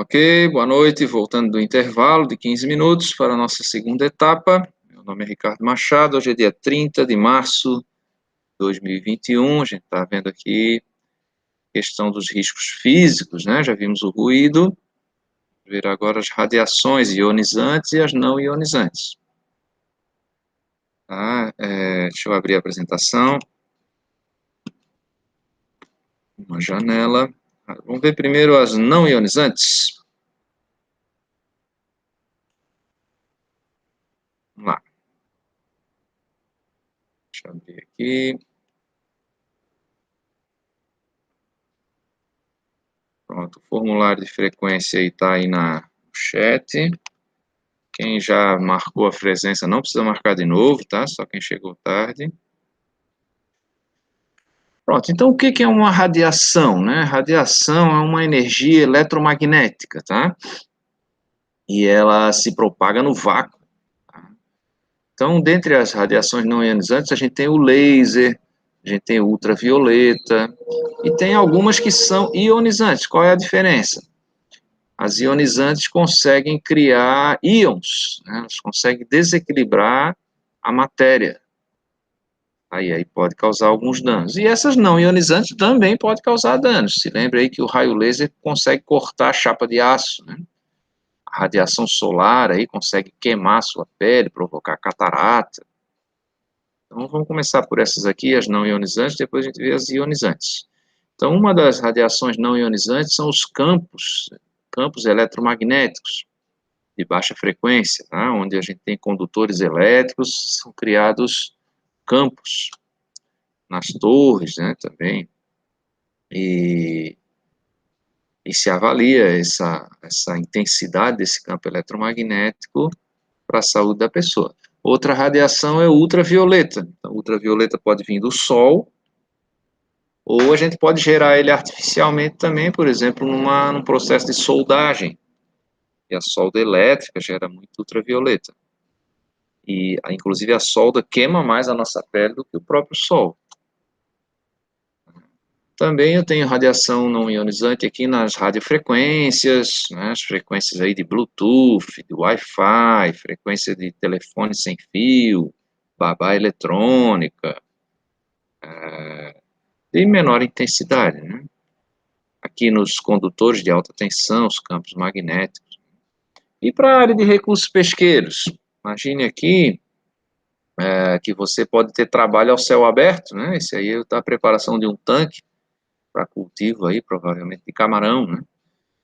Ok, boa noite, voltando do intervalo de 15 minutos para a nossa segunda etapa. Meu nome é Ricardo Machado, hoje é dia 30 de março de 2021, a gente está vendo aqui a questão dos riscos físicos, né? Já vimos o ruído, vamos ver agora as radiações ionizantes e as não ionizantes. Tá? Deixa eu abrir a apresentação. Uma janela. Vamos ver primeiro as não ionizantes. Vamos lá. Deixa eu abrir aqui. Pronto, o formulário de frequência aí está aí no chat. Quem já marcou a presença não precisa marcar de novo, tá? Só quem chegou tarde. Pronto, então o que é uma radiação, né? Radiação é uma energia eletromagnética, tá? E ela se propaga no vácuo. Tá? Então, dentre as radiações não ionizantes, a gente tem o laser, a gente tem o ultravioleta, e tem algumas que são ionizantes. Qual é a diferença? As ionizantes conseguem criar íons, né? Elas conseguem desequilibrar a matéria. Aí pode causar alguns danos. E essas não ionizantes também podem causar danos. Se lembra aí que o raio laser consegue cortar a chapa de aço, né? A radiação solar aí consegue queimar a sua pele, provocar catarata. Então vamos começar por essas aqui, as não ionizantes, depois a gente vê as ionizantes. Então uma das radiações não ionizantes são os campos eletromagnéticos de baixa frequência, tá? Onde a gente tem condutores elétricos, são criados campos nas torres, né, também, e se avalia essa intensidade desse campo eletromagnético para a saúde da pessoa. Outra radiação é ultravioleta. Então, ultravioleta pode vir do sol, ou a gente pode gerar ele artificialmente também, por exemplo, num processo de soldagem. E a solda elétrica gera muito ultravioleta. E, inclusive, a solda queima mais a nossa pele do que o próprio sol. Também eu tenho radiação não ionizante aqui nas radiofrequências, né, as frequências aí de Bluetooth, de Wi-Fi, frequência de telefone sem fio, babá eletrônica, de menor intensidade, né? Aqui nos condutores de alta tensão, os campos magnéticos. E para a área de recursos pesqueiros, imagine aqui que você pode ter trabalho ao céu aberto, né? Esse aí é a preparação de um tanque para cultivo aí, provavelmente de camarão, né?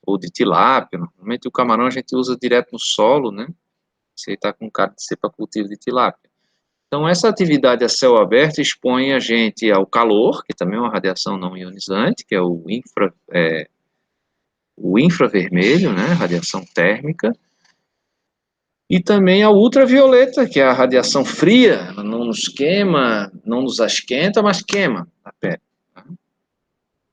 Ou de tilápia. Normalmente o camarão a gente usa direto no solo, né? Esse aí está com cara de ser para cultivo de tilápia. Então, essa atividade a céu aberto expõe a gente ao calor, que também é uma radiação não ionizante, que é o infravermelho, né? Radiação térmica. E também ao ultravioleta, que é a radiação fria, ela não nos queima, não nos esquenta, mas queima a pele. Tá?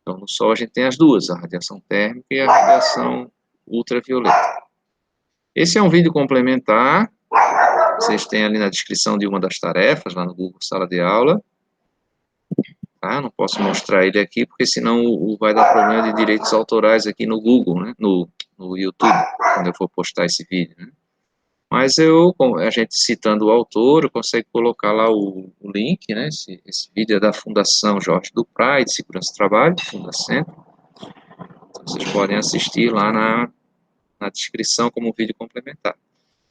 Então, no Sol a gente tem as duas, a radiação térmica e a radiação ultravioleta. Esse é um vídeo complementar, vocês têm ali na descrição de uma das tarefas, lá no Google Sala de Aula. Tá? Não posso mostrar ele aqui, porque senão vai dar problema de direitos autorais aqui no Google, né? no YouTube, quando eu for postar esse vídeo. Né? Mas a gente citando o autor, consegue colocar lá o link, né? Esse vídeo é da Fundação Jorge Duprat, de Segurança do Trabalho, Fundacentro. Então, vocês podem assistir lá na descrição como vídeo complementar.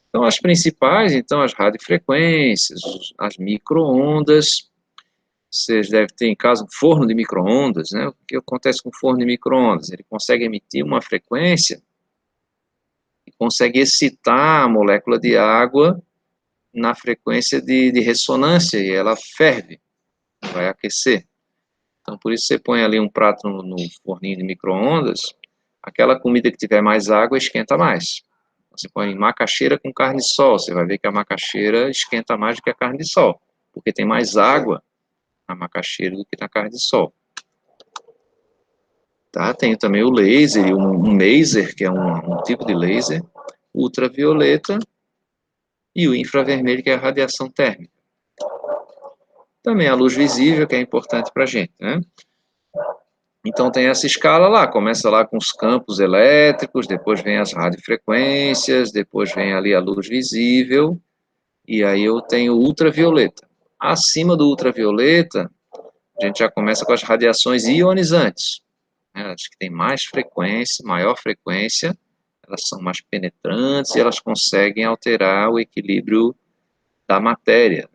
Então, as principais, então, as radiofrequências, as micro-ondas. Vocês devem ter em casa um forno de micro-ondas, né? O que acontece com o forno de micro-ondas? Ele consegue emitir uma frequência e consegue excitar a molécula de água na frequência de ressonância e ela ferve, vai aquecer. Então, por isso você põe ali um prato no forninho de micro-ondas, aquela comida que tiver mais água esquenta mais. Você põe macaxeira com carne de sol, você vai ver que a macaxeira esquenta mais do que a carne de sol, porque tem mais água na macaxeira do que na carne de sol. Tá? Tem também o laser, um laser, que é um tipo de laser, ultravioleta, e o infravermelho, que é a radiação térmica. Também a luz visível, que é importante para a gente, né? Então tem essa escala lá, começa lá com os campos elétricos, depois vem as radiofrequências, depois vem ali a luz visível, e aí eu tenho ultravioleta. Acima do ultravioleta, a gente já começa com as radiações ionizantes, né? As que têm mais frequência, maior frequência, elas são mais penetrantes e elas conseguem alterar o equilíbrio da matéria.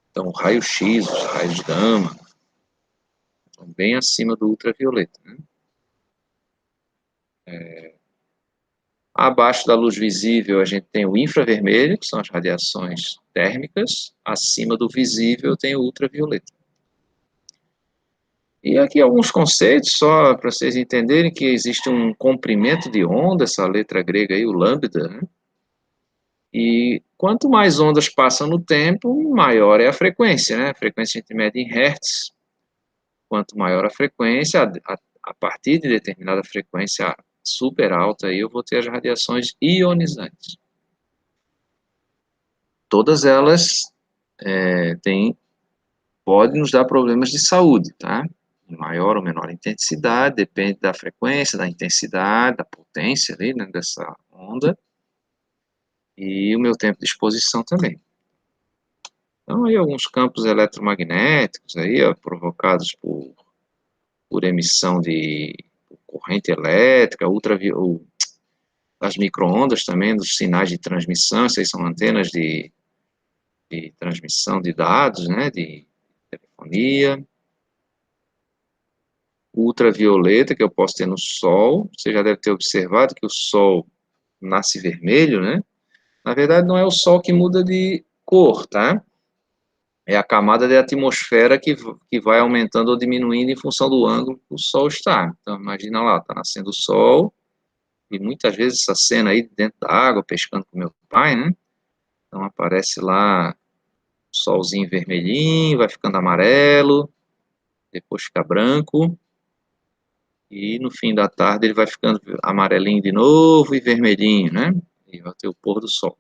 Então, o raio-x, os raios gama, estão bem acima do ultravioleta, né? Abaixo da luz visível, a gente tem o infravermelho, que são as radiações térmicas. Acima do visível, tem o ultravioleta. E aqui alguns conceitos, só para vocês entenderem que existe um comprimento de onda, essa letra grega aí, o lambda, né? E quanto mais ondas passam no tempo, maior é a frequência, né? A frequência a gente mede em hertz. Quanto maior a frequência, a partir de determinada frequência super alta, aí eu vou ter as radiações ionizantes. Todas elas podem nos dar problemas de saúde, tá? Em maior ou menor intensidade, depende da frequência, da intensidade, da potência ali, né, dessa onda, e o meu tempo de exposição também. Então, aí alguns campos eletromagnéticos aí, ó, provocados por emissão de corrente elétrica, as micro-ondas também, dos sinais de transmissão, essas são antenas de transmissão de dados, né, de telefonia. Ultravioleta, que eu posso ter no Sol, você já deve ter observado que o Sol nasce vermelho, né? Na verdade, não é o Sol que muda de cor, tá? É a camada de atmosfera que vai aumentando ou diminuindo em função do ângulo que o Sol está. Então, imagina lá, está nascendo o Sol, e muitas vezes essa cena aí dentro da água, pescando com meu pai, né? Então aparece lá o solzinho vermelhinho, vai ficando amarelo, depois fica branco, e no fim da tarde ele vai ficando amarelinho de novo e vermelhinho, né? E vai ter o pôr do sol.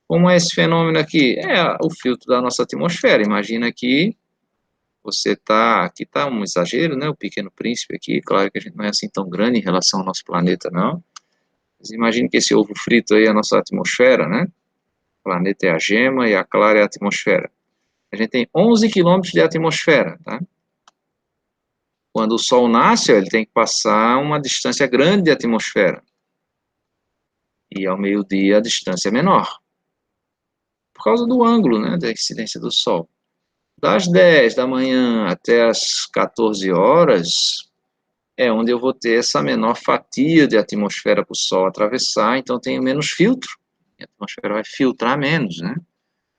Como é esse fenômeno aqui? É o filtro da nossa atmosfera. Imagina que você está, aqui está um exagero, né? O Pequeno Príncipe aqui, claro que a gente não é assim tão grande em relação ao nosso planeta, não. Mas imagine que esse ovo frito aí é a nossa atmosfera, né? O planeta é a gema e a clara é a atmosfera. A gente tem 11 quilômetros de atmosfera, tá? Quando o Sol nasce, ele tem que passar uma distância grande de atmosfera. E ao meio-dia a distância é menor, por causa do ângulo, né, da incidência do Sol. Das 10 da manhã até as 14 horas é onde eu vou ter essa menor fatia de atmosfera para o Sol atravessar, então tenho menos filtro, a atmosfera vai filtrar menos, né?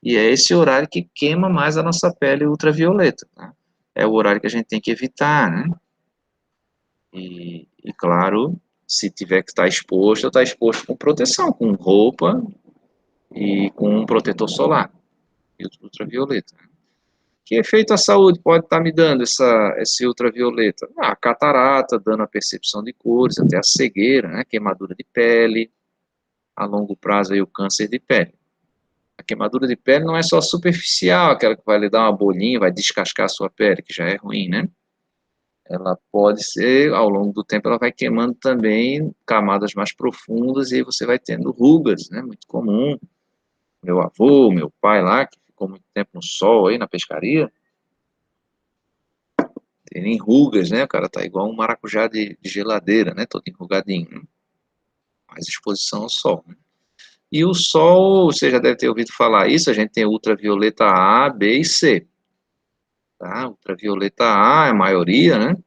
E é esse horário que queima mais a nossa pele ultravioleta, tá? É o horário que a gente tem que evitar, né? E claro, se tiver que estar exposto, eu estar exposto com proteção, com roupa e com um protetor solar, filtro ultravioleta. Que efeito à saúde pode estar me dando esse ultravioleta? A catarata, dando a percepção de cores, até a cegueira, né? Queimadura de pele, a longo prazo aí o câncer de pele. A queimadura de pele não é só superficial, aquela que vai lhe dar uma bolinha, vai descascar a sua pele, que já é ruim, né? Ela pode ser, ao longo do tempo, ela vai queimando também camadas mais profundas e aí você vai tendo rugas, né? Muito comum. Meu avô, meu pai lá, que ficou muito tempo no sol aí, na pescaria, tem rugas, né? O cara tá igual um maracujá de geladeira, né? Todo enrugadinho, né? Mais exposição ao sol, né? E o sol, você já deve ter ouvido falar isso, a gente tem ultravioleta A, B e C, tá? Ultravioleta A é a maioria, né?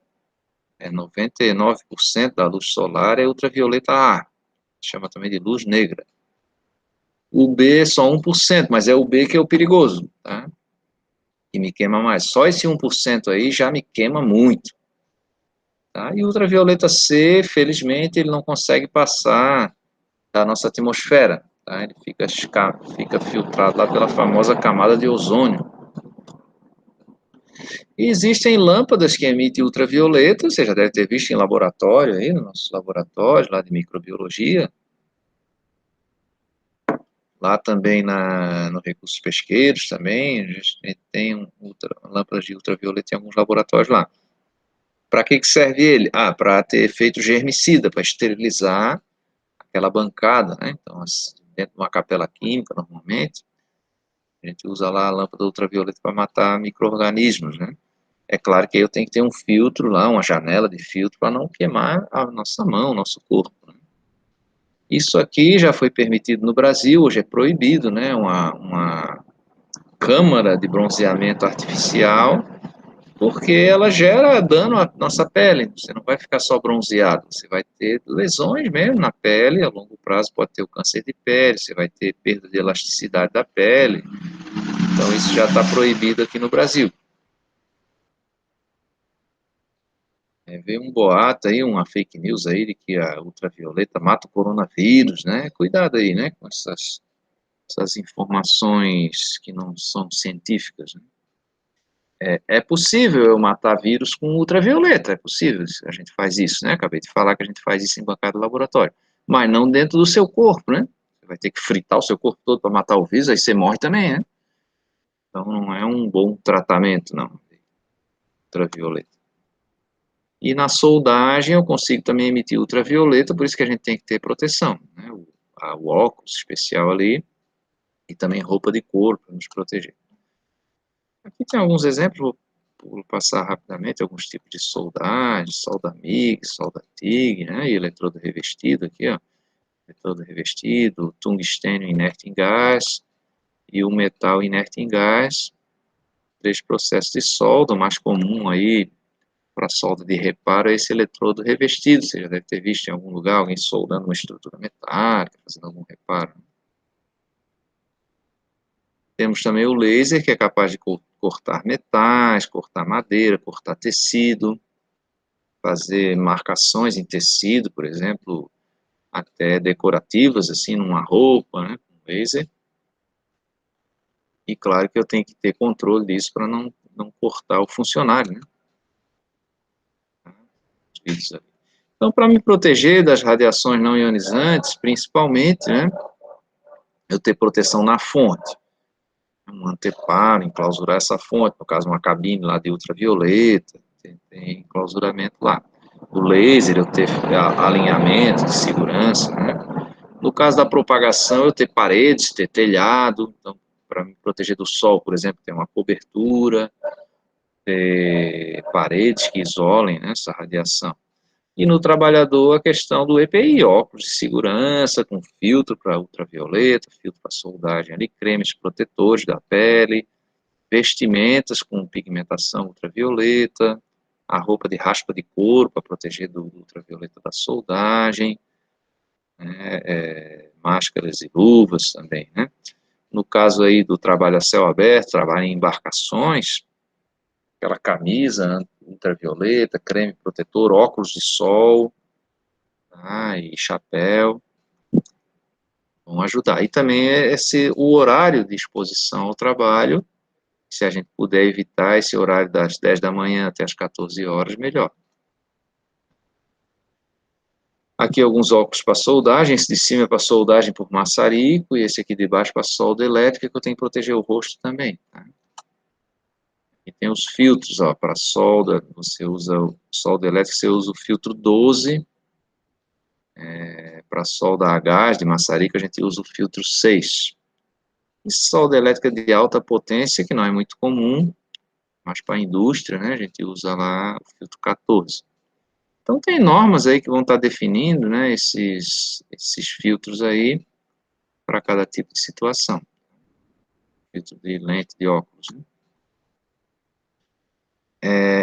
É 99% da luz solar é ultravioleta A, chama também de luz negra. O B é só 1%, mas é o B que é o perigoso, tá? Que me queima mais. Só esse 1% aí já me queima muito. Tá? E o ultravioleta C, felizmente, ele não consegue passar da nossa atmosfera. Tá? Ele fica filtrado lá pela famosa camada de ozônio. E existem lâmpadas que emitem ultravioleta, você já deve ter visto em laboratório aí, nos nossos laboratórios lá de microbiologia. Lá também no Recursos Pesqueiros também, a gente tem lâmpadas de ultravioleta em alguns laboratórios lá. Para que serve ele? Ah, para ter efeito germicida, para esterilizar aquela bancada, né? Então, dentro de uma capela química, normalmente, a gente usa lá a lâmpada ultravioleta para matar micro-organismos, né? É claro que eu tenho que ter um filtro lá, uma janela de filtro, para não queimar a nossa mão, o nosso corpo, né? Isso aqui já foi permitido no Brasil, hoje é proibido, né? Uma câmara de bronzeamento artificial, porque ela gera dano à nossa pele. Você não vai ficar só bronzeado, você vai ter lesões mesmo na pele, a longo prazo pode ter o câncer de pele, você vai ter perda de elasticidade da pele. Então isso já está proibido aqui no Brasil. Veio um boato aí, uma fake news aí de que a ultravioleta mata o coronavírus, né? Cuidado aí, né, com essas informações que não são científicas, né? É possível eu matar vírus com ultravioleta, é possível, a gente faz isso, né? Acabei de falar que a gente faz isso em bancada de laboratório, mas não dentro do seu corpo, né? Você vai ter que fritar o seu corpo todo para matar o vírus, aí você morre também, né? Então não é um bom tratamento, não, ultravioleta. E na soldagem eu consigo também emitir ultravioleta, por isso que a gente tem que ter proteção, né? O óculos especial ali e também roupa de couro para nos proteger. Aqui tem alguns exemplos, vou passar rapidamente alguns tipos de soldagem, solda MIG, solda TIG, né? E eletrodo revestido aqui, ó. Eletrodo revestido, tungstênio inerte em gás e o metal inerte em gás. 3 processos de solda, o mais comum aí para solda de reparo é esse eletrodo revestido. Você já deve ter visto em algum lugar alguém soldando uma estrutura metálica, fazendo algum reparo. Temos também o laser, que é capaz de cortar metais, cortar madeira, cortar tecido, fazer marcações em tecido, por exemplo, até decorativas, assim, numa roupa, né, com laser. E claro que eu tenho que ter controle disso para não cortar o funcionário, né? Então, para me proteger das radiações não ionizantes, principalmente, né, eu ter proteção na fonte, um anteparo, enclausurar essa fonte, no caso, uma cabine lá de ultravioleta, tem enclausuramento lá. O laser, eu ter alinhamento de segurança, né? No caso da propagação, eu ter paredes, ter telhado, então, para me proteger do sol, por exemplo, ter uma cobertura, ter paredes que isolem, né, essa radiação. E no trabalhador, a questão do EPI, óculos de segurança, com filtro para ultravioleta, filtro para soldagem ali, cremes protetores da pele, vestimentas com pigmentação ultravioleta, a roupa de raspa de couro para proteger do ultravioleta da soldagem, né, máscaras e luvas também, né? No caso aí do trabalho a céu aberto, trabalho em embarcações, aquela camisa ultravioleta, creme protetor, óculos de sol, e chapéu, vão ajudar. E também o horário de exposição ao trabalho, se a gente puder evitar esse horário das 10 da manhã até as 14 horas, melhor. Aqui alguns óculos para soldagem, esse de cima é para soldagem por maçarico, e esse aqui de baixo para solda elétrica, que eu tenho que proteger o rosto também. Tá? E tem os filtros, ó, para solda, você usa o solda elétrica, você usa o filtro 12, para solda a gás de maçarico, a gente usa o filtro 6. E solda elétrica de alta potência, que não é muito comum, mas para a indústria, né, a gente usa lá o filtro 14. Então, tem normas aí que vão estar definindo, né, esses filtros aí para cada tipo de situação. Filtro de lente de óculos, né?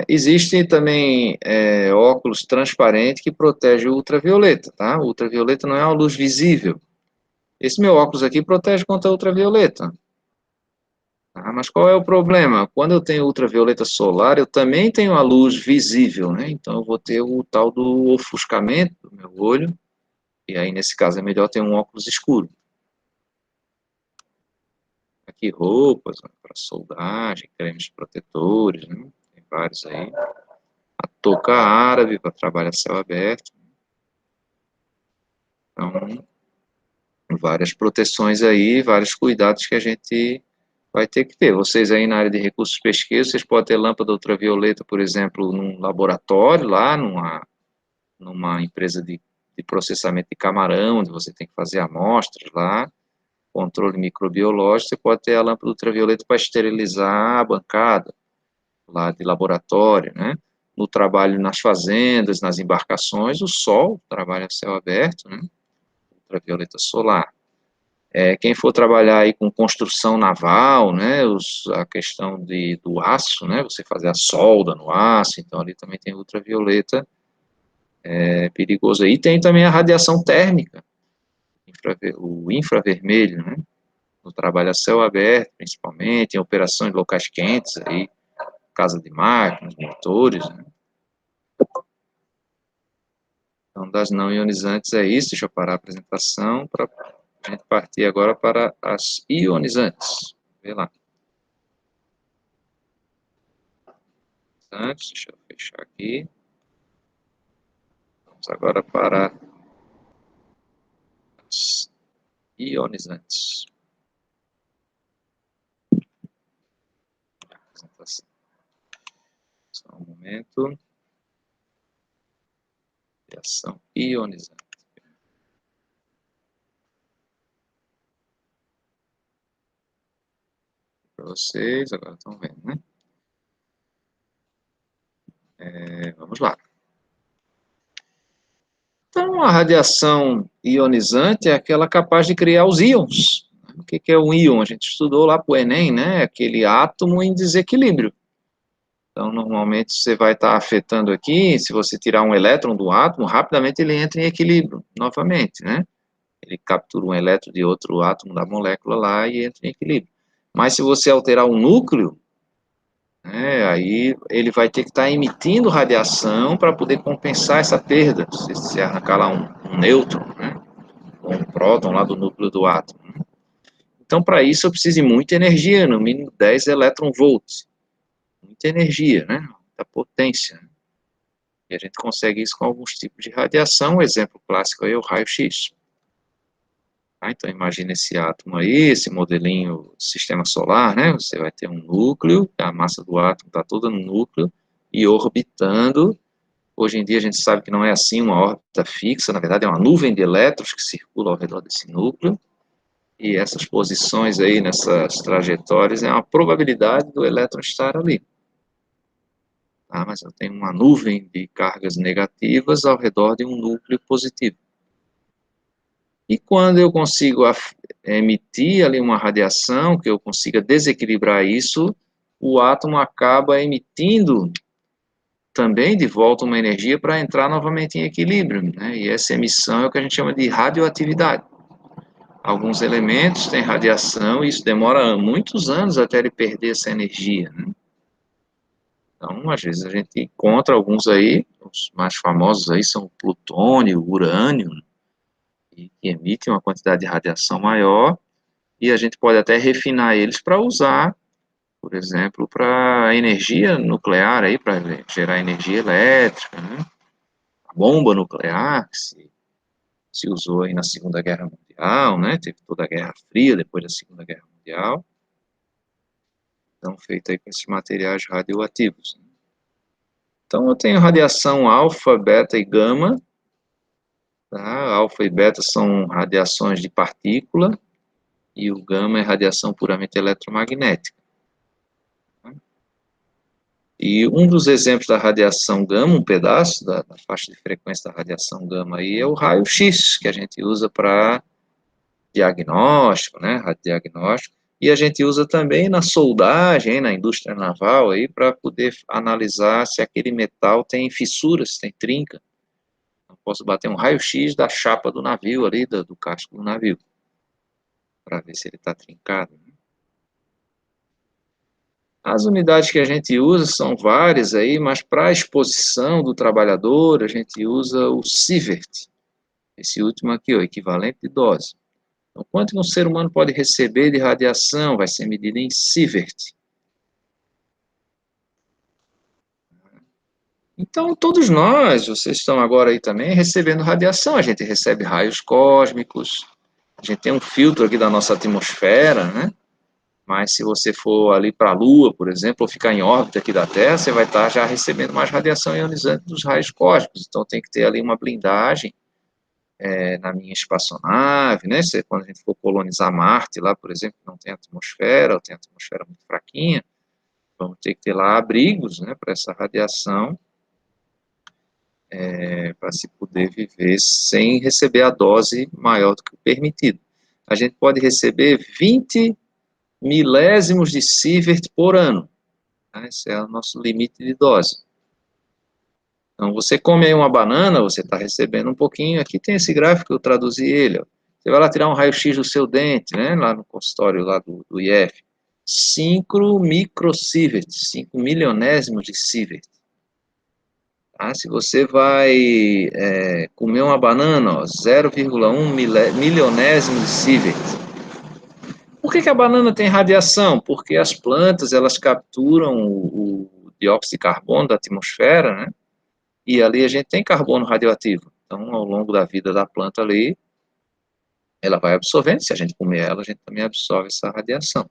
Existe também óculos transparente que protege o ultravioleta, tá? O ultravioleta não é uma luz visível. Esse meu óculos aqui protege contra a ultravioleta. Tá? Mas qual é o problema? Quando eu tenho ultravioleta solar, eu também tenho a luz visível, né? Então eu vou ter o tal do ofuscamento do meu olho, e aí nesse caso é melhor ter um óculos escuro. Aqui roupas, né, para soldagem, cremes protetores, né? Tem vários aí. A touca árabe para trabalhar a céu aberto. Então, várias proteções aí, vários cuidados que a gente vai ter que ter. Vocês aí na área de recursos de pesquisa, vocês podem ter lâmpada ultravioleta, por exemplo, num laboratório lá, numa empresa de processamento de camarão, onde você tem que fazer amostras lá, controle microbiológico, você pode ter a lâmpada ultravioleta para esterilizar a bancada lá de laboratório, né? No trabalho nas fazendas, nas embarcações, o sol trabalha a céu aberto, né? Ultravioleta solar. Quem for trabalhar aí com construção naval, né, a questão do aço, né, você fazer a solda no aço, então ali também tem ultravioleta, perigoso. E tem também a radiação térmica, o infravermelho, né, no trabalho a céu aberto, principalmente, em operações de locais quentes, aí, casa de máquinas, motores, né. Então, das não ionizantes é isso, deixa eu parar a apresentação para a gente partir agora para as ionizantes. Vê lá. Deixa eu fechar aqui. Vamos agora para as ionizantes. Apresentação. Só um momento. Reação ionizante. Para vocês, agora estão vendo, né? Vamos lá. Então, a radiação ionizante é aquela capaz de criar os íons. O que é um íon? A gente estudou lá para o Enem, né? Aquele átomo em desequilíbrio. Então, normalmente, você vai estar afetando aqui, se você tirar um elétron do átomo, rapidamente ele entra em equilíbrio, novamente, né? Ele captura um elétron de outro átomo da molécula lá e entra em equilíbrio. Mas se você alterar o núcleo, né, aí ele vai ter que estar emitindo radiação para poder compensar essa perda. Se você arrancar lá um nêutron, né, ou um próton lá do núcleo do átomo. Então, para isso, eu preciso de muita energia, no mínimo 10 elétron-volts. Muita energia, né? Muita potência. E a gente consegue isso com alguns tipos de radiação. O exemplo clássico aí é o raio-x. Então, imagine esse átomo aí, esse modelinho sistema solar, né? Você vai ter um núcleo, a massa do átomo está toda no núcleo, e orbitando. Hoje em dia a gente sabe que não é assim uma órbita fixa, na verdade é uma nuvem de elétrons que circula ao redor desse núcleo, e essas posições aí, nessas trajetórias, é uma probabilidade do elétron estar ali. Tá? Mas eu tenho uma nuvem de cargas negativas ao redor de um núcleo positivo. E quando eu consigo emitir ali uma radiação, que eu consiga desequilibrar isso, o átomo acaba emitindo também de volta uma energia para entrar novamente em equilíbrio, né? E essa emissão é o que a gente chama de radioatividade. Alguns elementos têm radiação e isso demora muitos anos até ele perder essa energia, né? Então, às vezes a gente encontra alguns aí, os mais famosos aí são o plutônio, o urânio, que emitem uma quantidade de radiação maior, e a gente pode até refinar eles para usar, por exemplo, para energia nuclear, aí para gerar energia elétrica, né? A bomba nuclear, que se usou aí na Segunda Guerra Mundial, né? Teve toda a Guerra Fria depois da Segunda Guerra Mundial. Então, feita aí com esses materiais radioativos. Então, eu tenho radiação alfa, beta e gama. Tá? Alfa e beta são radiações de partícula, e o gama é radiação puramente eletromagnética. E um dos exemplos da radiação gama, um pedaço da faixa de frequência da radiação gama aí, é o raio-x, que a gente usa para diagnóstico, né, radiodiagnóstico, e a gente usa também na soldagem, na indústria naval, aí, para poder analisar se aquele metal tem fissuras, se tem trinca. Eu posso bater um raio-x da chapa do navio ali, do casco do navio, para ver se ele está trincado. As unidades que a gente usa são várias aí, mas para a exposição do trabalhador, a gente usa o sievert. Esse último aqui, o equivalente de dose. Então, quanto que um ser humano pode receber de radiação vai ser medido em sievert. Então, todos nós, vocês estão agora aí também recebendo radiação. A gente recebe raios cósmicos, a gente tem um filtro aqui da nossa atmosfera, né? Mas se você for ali para a Lua, por exemplo, ou ficar em órbita aqui da Terra, você vai estar já recebendo mais radiação ionizante dos raios cósmicos. Então tem que ter ali uma blindagem na minha espaçonave, né? Quando a gente for colonizar Marte lá, por exemplo, não tem atmosfera, ou tem atmosfera muito fraquinha, vamos ter que ter lá abrigos, né, para essa radiação, para se poder viver sem receber a dose maior do que o permitido. A gente pode receber 20 milésimos de sievert por ano. Né? Esse é o nosso limite de dose. Então, você come aí uma banana, você está recebendo um pouquinho. Aqui tem esse gráfico, eu traduzi ele. Ó. Você vai lá tirar um raio-x do seu dente, né? Lá no consultório lá do IF. 5 microsieverts, 5 milionésimos de sievert. Tá? Se você vai comer uma banana, 0,1 milionésimo de sievert. Por que a banana tem radiação? Porque as plantas, elas capturam o dióxido de carbono da atmosfera, né? E ali a gente tem carbono radioativo. Então, ao longo da vida da planta ali, ela vai absorvendo. Se a gente comer ela, a gente também absorve essa radiação.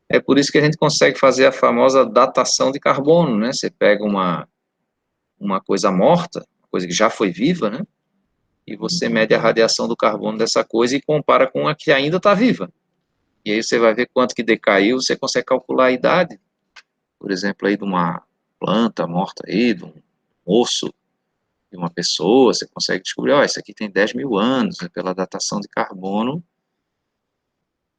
É por isso que a gente consegue fazer a famosa datação de carbono, né? Você pega uma coisa morta, uma coisa que já foi viva, né? E você mede a radiação do carbono dessa coisa e compara com a que ainda está viva. E aí você vai ver quanto que decaiu, você consegue calcular a idade, por exemplo, aí de uma planta morta aí, de um osso de uma pessoa, você consegue descobrir, ó, isso aqui tem 10 mil anos, né, pela datação de carbono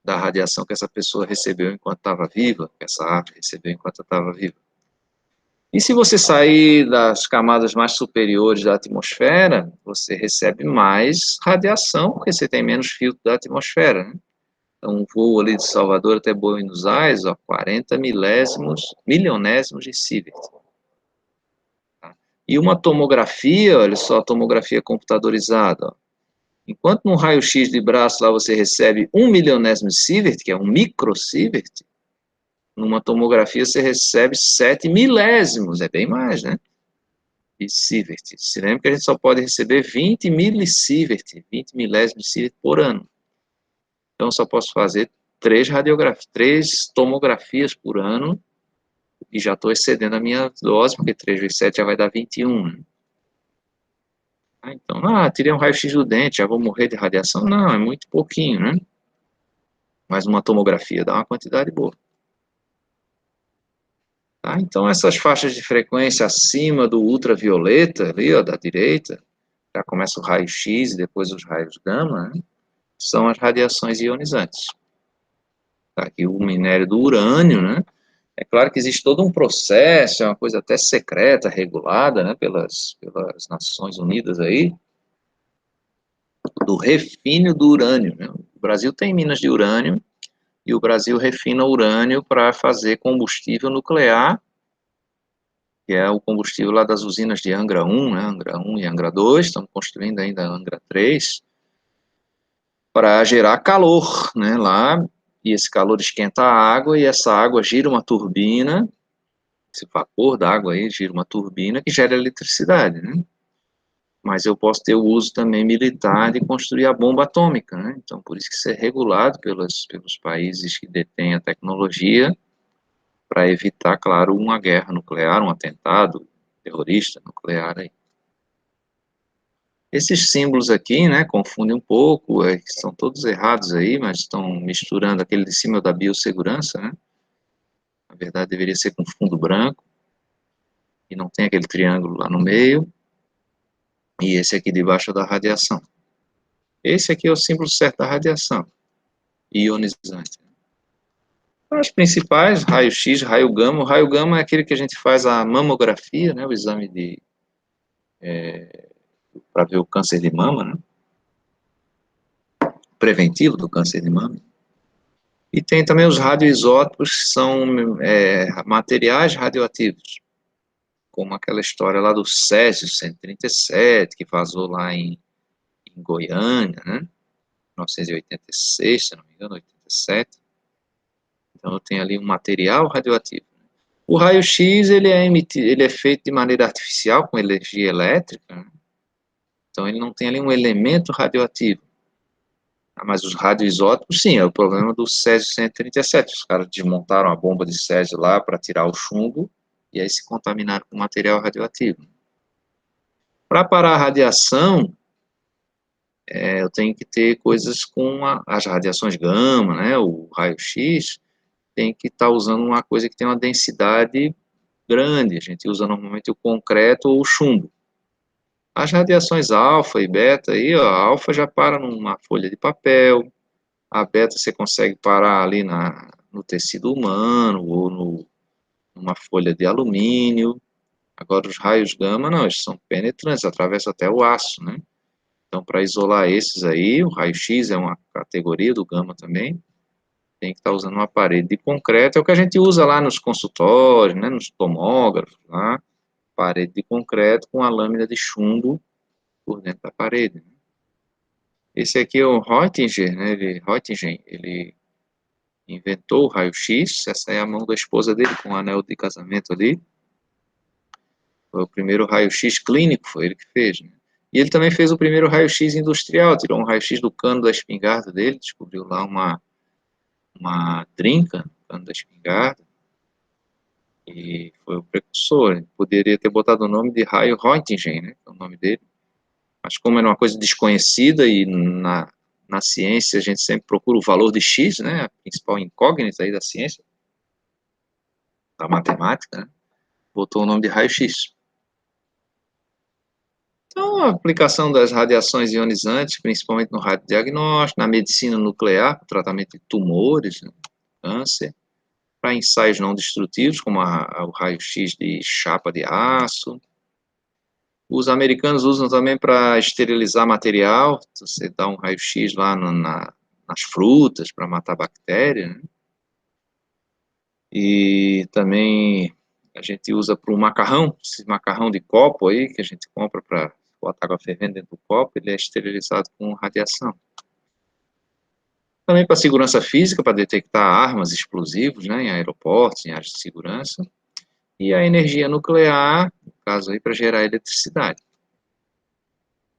da radiação que essa pessoa recebeu enquanto estava viva, que essa árvore recebeu enquanto estava viva. E se você sair das camadas mais superiores da atmosfera, você recebe mais radiação, porque você tem menos filtro da atmosfera, né? Então, um voo ali de Salvador até Buenos Aires, ó, 40 milionésimos de sievert. Tá? E uma tomografia, olha só, tomografia computadorizada, ó. Enquanto no raio-x de braço lá você recebe 1 milionésimo de sievert, que é um microsievert, numa tomografia você recebe 7 milésimos, é bem mais, né? De sievert. Se lembra que a gente só pode receber 20 milisievert, 20 milésimos de sievert por ano. Então, só posso fazer 3 tomografias por ano, e já estou excedendo a minha dose, porque 3 vezes 7 já vai dar 21. Né? Então, tirei um raio-x do dente, já vou morrer de radiação? Não, é muito pouquinho, né? Mas uma tomografia dá uma quantidade boa. Tá? Então, essas faixas de frequência acima do ultravioleta, ali, ó, da direita, já começa o raio-x e depois os raios gama, né? São as radiações ionizantes. Tá? Aqui o minério do urânio, né? É claro que existe todo um processo, é uma coisa até secreta, regulada, né, pelas Nações Unidas aí, do refino do urânio. Né? O Brasil tem minas de urânio, e o Brasil refina urânio para fazer combustível nuclear, que é o combustível lá das usinas de Angra 1, né, Angra 1 e Angra 2, estamos construindo ainda a Angra 3, para gerar calor, né, lá, e esse calor esquenta a água, e essa água gira uma turbina, esse vapor da água aí gira uma turbina que gera eletricidade, né? Mas eu posso ter o uso também militar de construir a bomba atômica, né? Então, por isso que isso é regulado pelos países que detêm a tecnologia, para evitar, claro, uma guerra nuclear, um atentado terrorista nuclear aí. Esses símbolos aqui, né, confundem um pouco, são todos errados aí, mas estão misturando aquele de cima da biossegurança, né? Na verdade, deveria ser com fundo branco, e não tem aquele triângulo lá no meio, e esse aqui debaixo da radiação. Esse aqui é o símbolo certo da radiação ionizante. As principais, raio-x, raio gama. O raio gama é aquele que a gente faz a mamografia, né, o exame para ver o câncer de mama, né, preventivo do câncer de mama. E tem também os radioisótopos, que são materiais radioativos, como aquela história lá do Césio-137, que vazou lá em Goiânia, né, 1986, se não me engano, 87. Então, eu tenho ali um material radioativo. O raio-x, ele é feito de maneira artificial, com energia elétrica, né? Então ele não tem ali um elemento radioativo. Mas os radioisótopos, sim, é o problema do Césio-137. Os caras desmontaram a bomba de Césio lá para tirar o chumbo, e aí se contaminaram com material radioativo. Para parar a radiação, eu tenho que ter coisas com as radiações gama, né, o raio-x, tem que estar usando uma coisa que tem uma densidade grande. A gente usa normalmente o concreto ou o chumbo. As radiações alfa e beta, aí, ó, a alfa já para numa folha de papel, a beta você consegue parar ali no tecido humano ou numa folha de alumínio. Agora, os raios gama, não, eles são penetrantes, atravessam até o aço, né? Então, para isolar esses aí, o raio-x é uma categoria do gama também, tem que estar usando uma parede de concreto, é o que a gente usa lá nos consultórios, né, nos tomógrafos, lá, parede de concreto com a lâmina de chumbo por dentro da parede. Esse aqui é o Roentgen, né, ele inventou o raio-x, essa é a mão da esposa dele com o anel de casamento ali, foi o primeiro raio-x clínico, foi ele que fez, né? E ele também fez o primeiro raio-x industrial, tirou um raio-x do cano da espingarda dele, descobriu lá uma trinca no cano da espingarda, e foi o precursor. Ele poderia ter botado o nome de raio Roentgen, né, que é o nome dele, mas como era uma coisa desconhecida e na ciência a gente sempre procura o valor de X, né, a principal incógnita aí da ciência, da matemática, né, botou o nome de raio-x. Então, a aplicação das radiações ionizantes, principalmente no radiodiagnóstico, na medicina nuclear, para tratamento de tumores, né, câncer, para ensaios não destrutivos, como o raio-x de chapa de aço. Os americanos usam também para esterilizar material, você dá um raio-x lá nas frutas para matar bactérias, né? E também a gente usa para o macarrão, esse macarrão de copo aí, que a gente compra para botar água fervendo dentro do copo, ele é esterilizado com radiação. Também para segurança física, para detectar armas, explosivos, né, em aeroportos, em áreas de segurança. E a energia nuclear, no caso aí, para gerar eletricidade.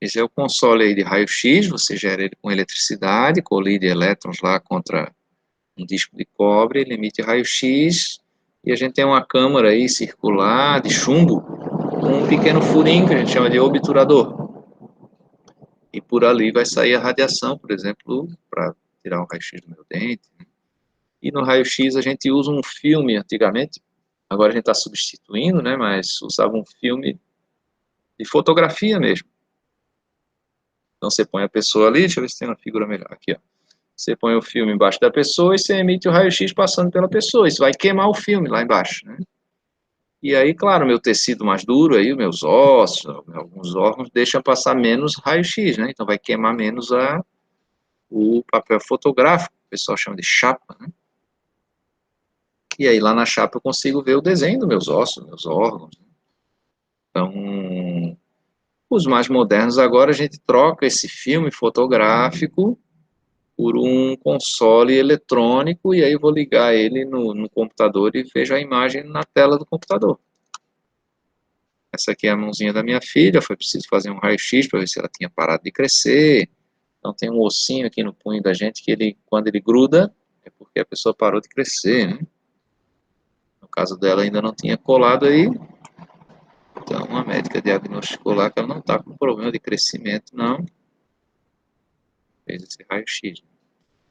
Esse é o console aí de raio-x, você gera ele com eletricidade, colide elétrons lá contra um disco de cobre, ele emite raio-x, e a gente tem uma câmara aí circular de chumbo, com um pequeno furinho que a gente chama de obturador. E por ali vai sair a radiação, por exemplo, para tirar um raio-x do meu dente. E no raio-x a gente usa um filme antigamente, agora a gente está substituindo, né, mas usava um filme de fotografia mesmo. Então você põe a pessoa ali, deixa eu ver se tem uma figura melhor, aqui ó. Você põe o filme embaixo da pessoa e você emite o raio-x passando pela pessoa, isso vai queimar o filme lá embaixo, né? E aí, claro, meu tecido mais duro, aí, meus ossos, alguns órgãos, deixam passar menos raio-x, né? Então vai queimar menos o papel fotográfico, o pessoal chama de chapa, né? E aí lá na chapa eu consigo ver o desenho dos meus ossos, meus órgãos. Então, os mais modernos agora a gente troca esse filme fotográfico por um console eletrônico e aí eu vou ligar ele no computador e vejo a imagem na tela do computador. Essa aqui é a mãozinha da minha filha, foi preciso fazer um raio-x para ver se ela tinha parado de crescer. Então tem um ossinho aqui no punho da gente que ele, quando ele gruda, é porque a pessoa parou de crescer, né? No caso dela ainda não tinha colado aí, então a médica diagnosticou lá que ela não está com problema de crescimento, não. Fez esse raio-x.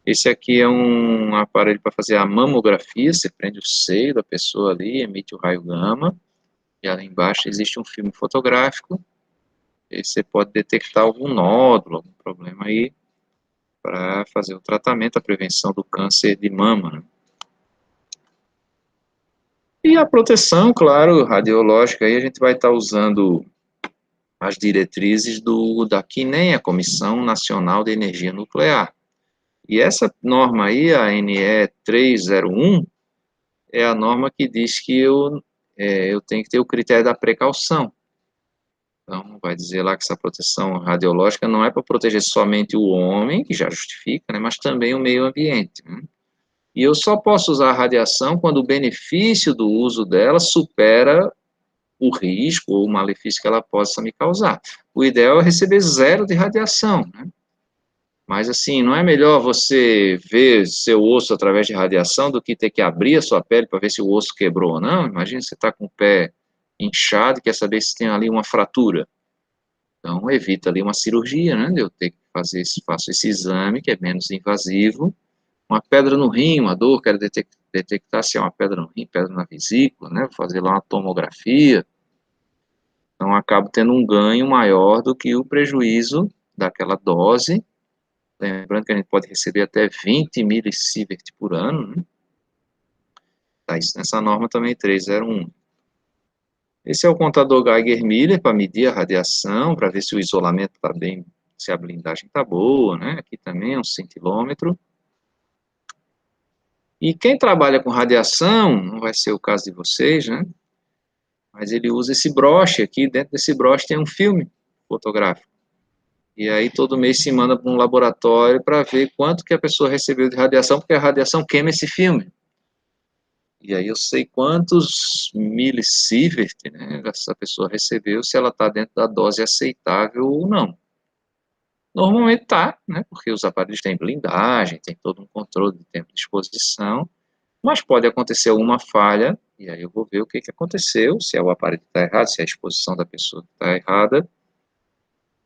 Esse aqui é um aparelho para fazer a mamografia, você prende o seio da pessoa ali, emite o raio gama, e ali embaixo existe um filme fotográfico, e você pode detectar algum nódulo, algum problema aí, para fazer o tratamento, a prevenção do câncer de mama, né? E a proteção, claro, radiológica, aí a gente vai estar usando as diretrizes da CNEN, a Comissão Nacional de Energia Nuclear. E essa norma aí, a NE 301, é a norma que diz que eu tenho que ter o critério da precaução. Então, vai dizer lá que essa proteção radiológica não é para proteger somente o homem, que já justifica, né, mas também o meio ambiente, né? E eu só posso usar a radiação quando o benefício do uso dela supera o risco ou o malefício que ela possa me causar. O ideal é receber zero de radiação, né? Mas, assim, não é melhor você ver seu osso através de radiação do que ter que abrir a sua pele para ver se o osso quebrou ou não? Imagina você está com o pé inchado e quer saber se tem ali uma fratura. Então, evita ali uma cirurgia, né? De eu ter que fazer faço esse exame, que é menos invasivo. Uma pedra no rim, uma dor, quero detectar se é uma pedra no rim, pedra na vesícula, né? Vou fazer lá uma tomografia. Então, acabo tendo um ganho maior do que o prejuízo daquela dose. Lembrando que a gente pode receber até 20 milisievert por ano, né? Tá isso nessa norma também 301. Esse é o contador Geiger-Miller para medir a radiação, para ver se o isolamento está bem, se a blindagem está boa, né? Aqui também é um cintilômetro. E quem trabalha com radiação, não vai ser o caso de vocês, né? Mas ele usa esse broche aqui, dentro desse broche tem um filme fotográfico. E aí todo mês se manda para um laboratório para ver quanto que a pessoa recebeu de radiação, porque a radiação queima esse filme. E aí eu sei quantos milisievert, né, essa pessoa recebeu, se ela está dentro da dose aceitável ou não. Normalmente está, né, porque os aparelhos têm blindagem, tem todo um controle de tempo de exposição, mas pode acontecer alguma falha, e aí eu vou ver o que aconteceu, se é o aparelho que está errado, se é a exposição da pessoa que está errada,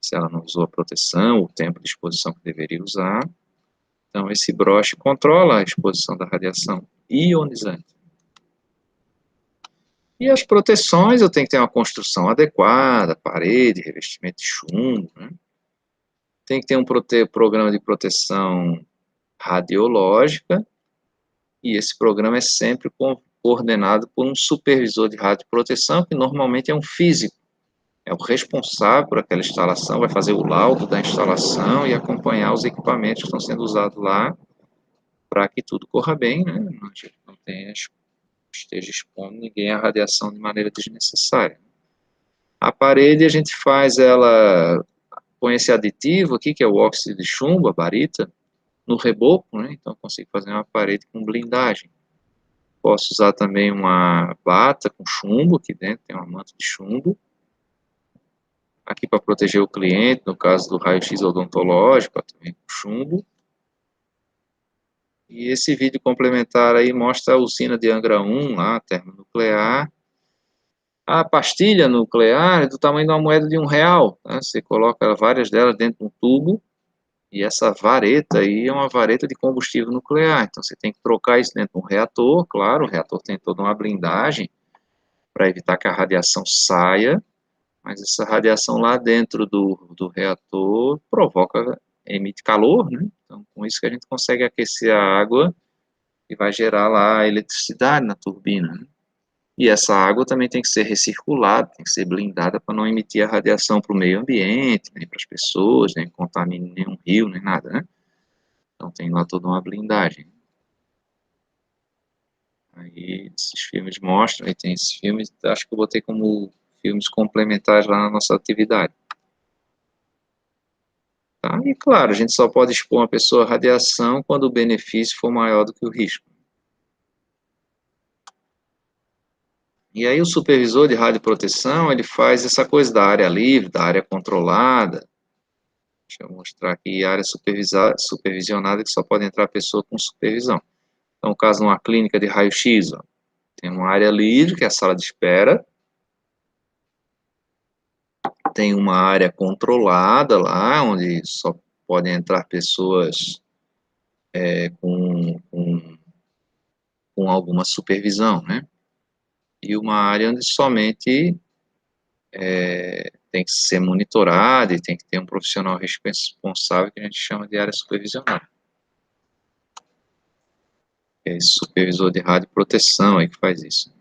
se ela não usou a proteção, o tempo de exposição que deveria usar. Então, esse broche controla a exposição da radiação ionizante. E as proteções, eu tenho que ter uma construção adequada, parede, revestimento de chumbo, né? Tem que ter um programa de proteção radiológica, e esse programa é sempre coordenado por um supervisor de radioproteção, que normalmente é um físico, é o responsável por aquela instalação, vai fazer o laudo da instalação e acompanhar os equipamentos que estão sendo usados lá, para que tudo corra bem, né? Não tenha, esteja expondo ninguém à radiação de maneira desnecessária. A parede a gente faz ela com esse aditivo aqui, que é o óxido de chumbo, a barita, no reboco, né? Então consigo fazer uma parede com blindagem. Posso usar também uma bata com chumbo, aqui dentro tem uma manta de chumbo. Aqui para proteger o cliente, no caso do raio-x odontológico, também com chumbo. E esse vídeo complementar aí mostra a usina de Angra 1, lá, termonuclear. A pastilha nuclear é do tamanho de uma moeda de R$ 1, né? Você coloca várias delas dentro de um tubo, e essa vareta aí é uma vareta de combustível nuclear, então você tem que trocar isso dentro de um reator, claro, o reator tem toda uma blindagem para evitar que a radiação saia, mas essa radiação lá dentro do reator emite calor, né? Então com isso que a gente consegue aquecer a água e vai gerar lá a eletricidade na turbina, né? E essa água também tem que ser recirculada, tem que ser blindada para não emitir a radiação para o meio ambiente, nem para as pessoas, nem contamine nenhum rio, nem nada, né? Então tem lá toda uma blindagem. Aí esses filmes mostram, aí tem esses filmes, acho que eu botei como filmes complementares lá na nossa atividade. Tá? E claro, a gente só pode expor uma pessoa à radiação quando o benefício for maior do que o risco. E aí o supervisor de radioproteção, ele faz essa coisa da área livre, da área controlada. Deixa eu mostrar aqui, área supervisionada, que só pode entrar pessoa com supervisão. Então, no caso, numa clínica de raio-x, tem uma área livre, que é a sala de espera. Tem uma área controlada lá, onde só podem entrar pessoas com alguma supervisão, né? E uma área onde somente tem que ser monitorada e tem que ter um profissional responsável, que a gente chama de área supervisionada. É esse supervisor de radioproteção aí que faz isso.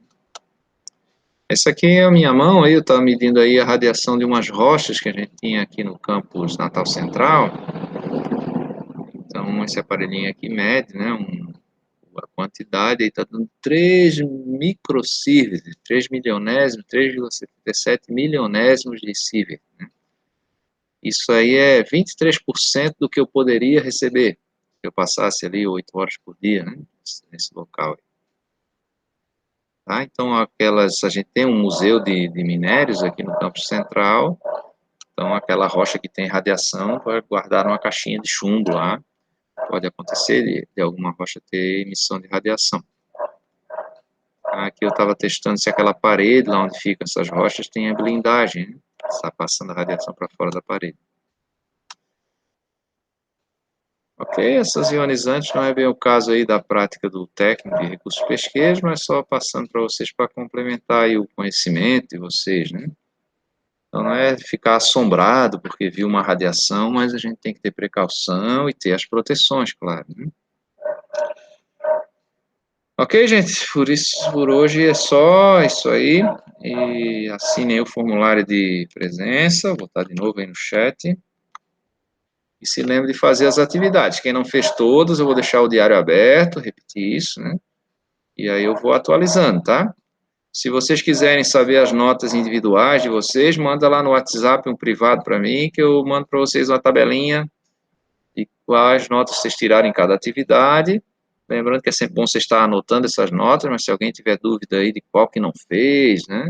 Essa aqui é a minha mão, aí eu estava medindo aí a radiação de umas rochas que a gente tinha aqui no campus Natal Central. Então, esse aparelhinho aqui mede, né, a quantidade, aí está dando 3 microsieverts, 3 milionésimos, 3,77 milionésimos de sievert, né? Isso aí é 23% do que eu poderia receber se eu passasse ali 8 horas por dia, né, nesse local. Tá? Então, a gente tem um museu de minérios aqui no campus central, Então, aquela rocha que tem radiação, pode guardar numa caixinha de chumbo lá, pode acontecer de alguma rocha ter emissão de radiação. Aqui eu estava testando se aquela parede, lá onde ficam essas rochas, tem a blindagem, né? Está passando a radiação para fora da parede. Ok, essas ionizantes não é bem o caso aí da prática do técnico de recursos pesqueiros, mas só passando para vocês para complementar aí o conhecimento de vocês, né? Então não é ficar assombrado porque viu uma radiação, mas a gente tem que ter precaução e ter as proteções, claro, né? Ok, gente, por hoje é só isso aí. E assinem o formulário de presença, vou botar de novo aí no chat. E se lembre de fazer as atividades. Quem não fez todas, eu vou deixar o diário aberto, repetir isso, né? E aí eu vou atualizando, tá? Se vocês quiserem saber as notas individuais de vocês, manda lá no WhatsApp um privado para mim, que eu mando para vocês uma tabelinha de quais notas vocês tirarem em cada atividade. Lembrando que é sempre bom você estar anotando essas notas, mas se alguém tiver dúvida aí de qual que não fez, né?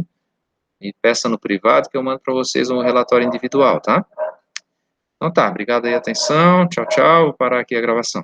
Me peça no privado que eu mando para vocês um relatório individual, tá? Então tá, obrigado aí a atenção, tchau, tchau, vou parar aqui a gravação.